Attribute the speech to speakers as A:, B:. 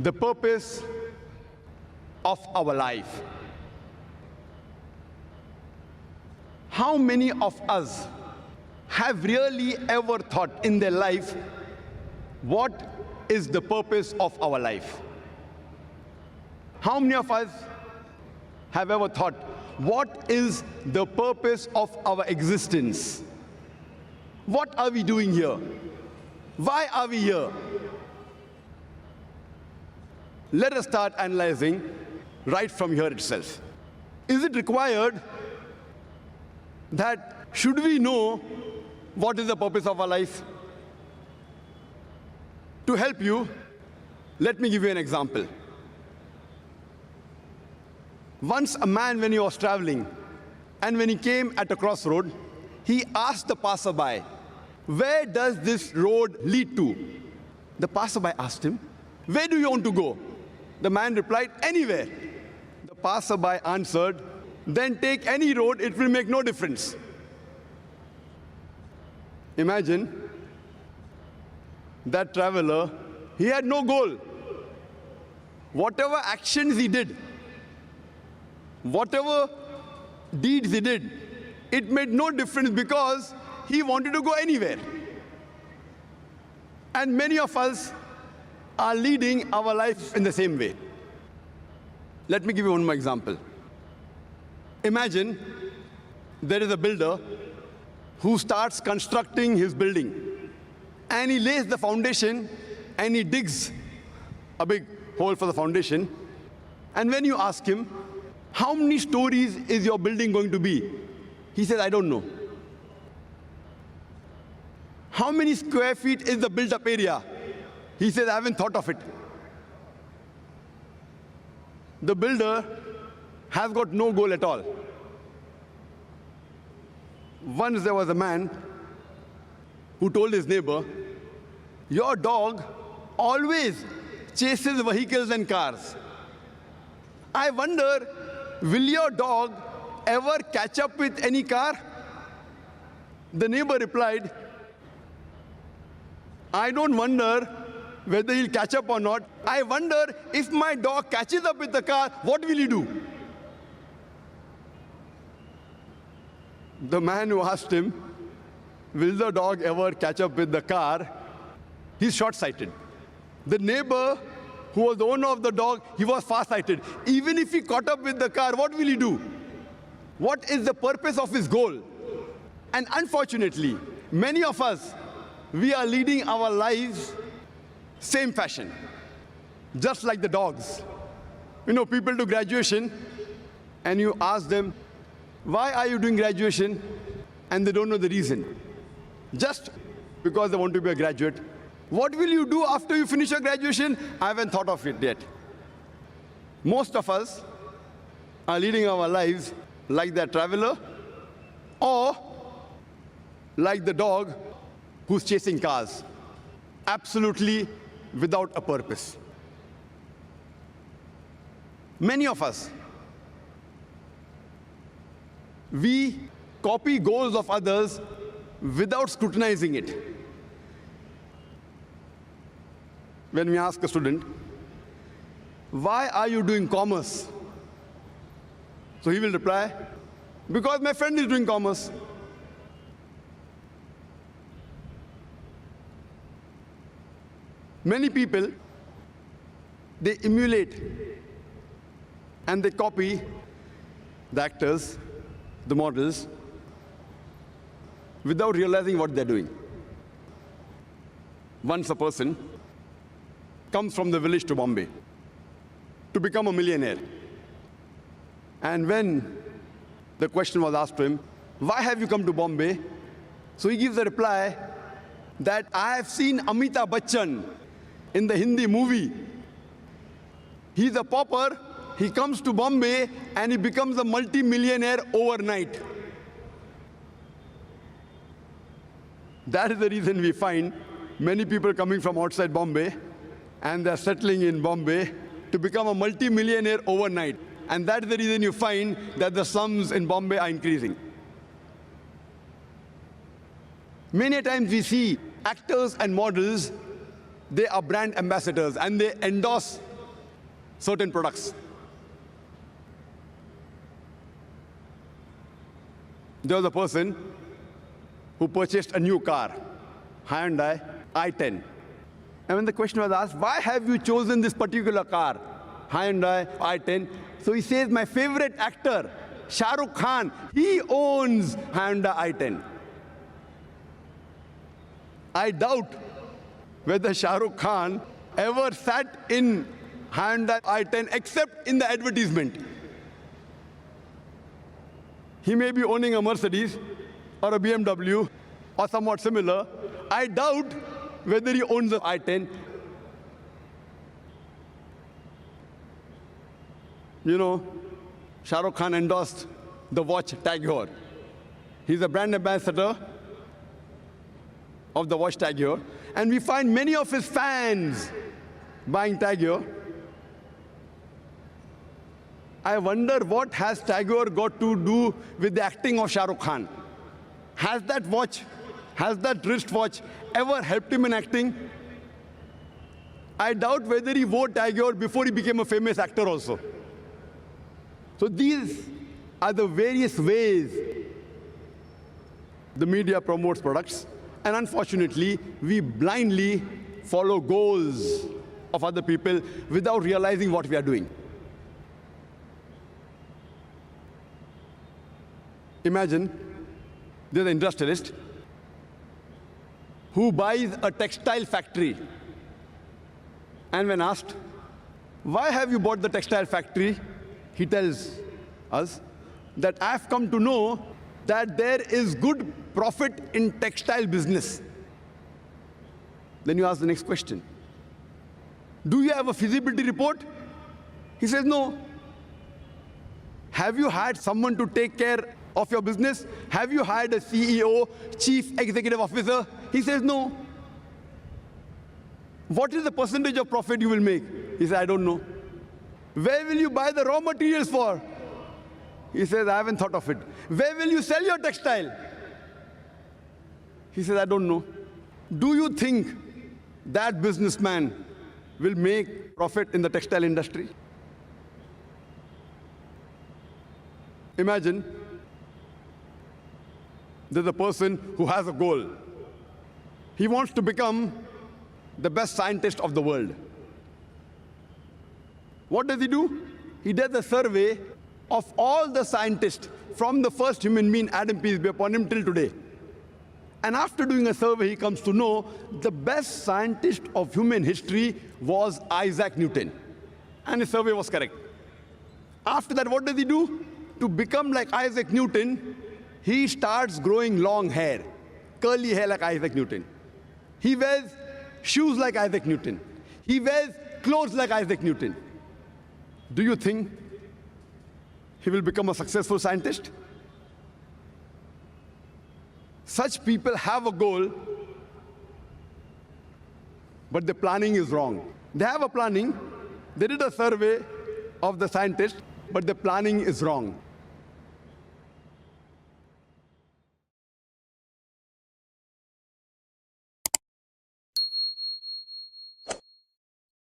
A: the purpose of our life. How many of us have really ever thought in their life, what is the purpose of our life? How many of us have ever thought, what is the purpose of our existence? What are we doing here? Why are we here? Let us start analyzing right from here itself. Is it required that should we know what is the purpose of our life? To help you, let me give you an example. Once a man, when he was traveling, and when he came at a crossroad, he asked the passerby, where does this road lead to? The passerby asked him, where do you want to go? The man replied, anywhere. The passerby answered, then take any road, it will make no difference. Imagine that traveler, he had no goal. Whatever actions he did, whatever deeds he did, it made no difference because he wanted to go anywhere. And many of us are leading our life in the same way. Let me give you one more example. Imagine there is a builder who starts constructing his building, and he lays the foundation and he digs a big hole for the foundation. And when you ask him, how many stories is your building going to be? He says, I don't know. How many square feet is the built-up area? He says, I haven't thought of it. The builder has got no goal at all. Once there was a man who told his neighbor, your dog always chases vehicles and cars. I wonder, will your dog ever catch up with any car? The neighbor replied, I don't wonder whether he'll catch up or not. I wonder if my dog catches up with the car, what will he do? The man who asked him, will the dog ever catch up with the car? He's short-sighted. The neighbor who was the owner of the dog, he was far-sighted. Even if he caught up with the car, what will he do? What is the purpose of his goal? And unfortunately, many of us, we are leading our lives same fashion, just like the dogs. You know, people do graduation, and you ask them, why are you doing graduation? And they don't know the reason. Just because they want to be a graduate. What will you do after you finish your graduation? I haven't thought of it yet. Most of us are leading our lives like that traveler, or like the dog who's chasing cars, absolutely without a purpose. Many of us, we copy goals of others without scrutinizing it. When we ask a student, why are you doing commerce? So he will reply, because my friend is doing commerce. Many people, they emulate and they copy the actors, the models, without realizing what they're doing. Once a person comes from the village to Bombay to become a millionaire. And when the question was asked to him, why have you come to Bombay? So he gives the reply that I have seen Amitabh Bachchan in the Hindi movie. He's a pauper, he comes to Bombay and he becomes a multi-millionaire overnight. That is the reason we find many people coming from outside Bombay and they're settling in Bombay to become a multi-millionaire overnight. And that is the reason you find that the slums in Bombay are increasing. Many times we see actors and models they are brand ambassadors and they endorse certain products. There was a person who purchased a new car, Hyundai i10. And when the question was asked, why have you chosen this particular car, Hyundai i10? So he says, my favorite actor, Shah Rukh Khan, he owns Hyundai i10. I doubt whether Shah Rukh Khan ever sat in Hyundai i10 except in the advertisement. He may be owning a Mercedes or a BMW or somewhat similar. I doubt whether he owns an i10. You know, Shah Rukh Khan endorsed the watch Tag Heuer. He's a brand ambassador of the watch Tag Heuer. And we find many of his fans buying Tag Heuer. I wonder what has Tag Heuer got to do with the acting of Shah Rukh Khan? Has that watch, has that wristwatch ever helped him in acting? I doubt whether he wore Tag Heuer before he became a famous actor also. So these are the various ways the media promotes products. And unfortunately, we blindly follow goals of other people without realizing what we are doing. Imagine there's an industrialist who buys a textile factory. And when asked, why have you bought the textile factory? He tells us that I've come to know that there is good profit in textile business. Then you ask the next question. Do you have a feasibility report? He says, no. Have you hired someone to take care of your business? Have you hired a CEO, chief executive officer? He says, no. What is the percentage of profit you will make? He says, I don't know. Where will you buy the raw materials for? He says, I haven't thought of it. Where will you sell your textile? He says, I don't know. Do you think that businessman will make profit in the textile industry? Imagine there's a person who has a goal. He wants to become the best scientist of the world. What does he do? He does a survey of all the scientists from the first human being, Adam, peace be upon him, till today. And after doing a survey, he comes to know the best scientist of human history was Isaac Newton. And his survey was correct. After that, what does he do? To become like Isaac Newton, he starts growing long hair, curly hair like Isaac Newton. He wears shoes like Isaac Newton. He wears clothes like Isaac Newton. Do you think he will become a successful scientist? Such people have a goal, but the planning is wrong. They have a planning. They did a survey of the scientists, but the planning is wrong.